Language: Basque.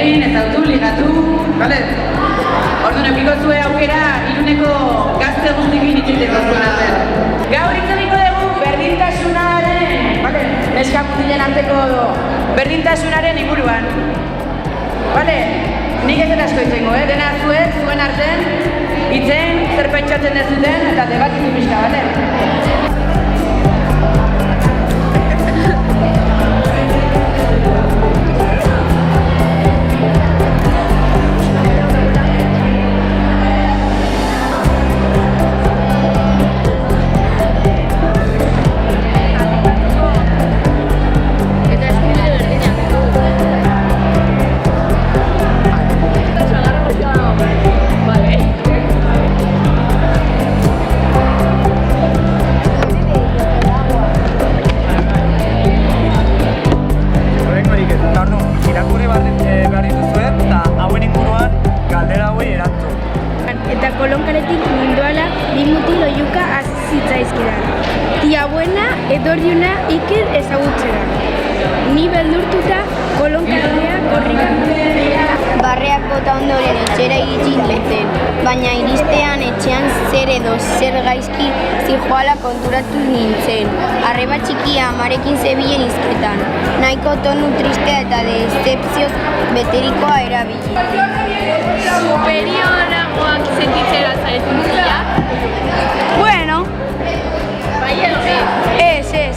egin, ezautu, ligatu, bale? Orduan, eukiko zuen aukera, Iruneko gazte guztikin itxiteko zuen artean. Gaur itzamiko dugu berdintasunaren, bale? Neska mutilen arteko berdintasunaren inguruan. Bale? Nik ez asko itzengo, dena zuek, zuen artean, itzen, zer pentsatzen dezuten, eta debatitu pixka, bale? Eta kolonkaretik munduala bi mutil oiuka hasi zitzaizkidan. Tia buena edordiuna Iker ezagutzera. Ni beldurtuta kolonkarea korrika. Barreak bota ondoren etxera iritsi nintzen, baina iristean etxean zer edo zer gaizki zijoala konturatu nintzen. Arreba txikia amarekin zebilen hizketan, nahiko tonu tristea eta decepzioz beterikoa erabili. Superioragoak sentitzera zaretzea? Bueno. Bai edo ez? Ez.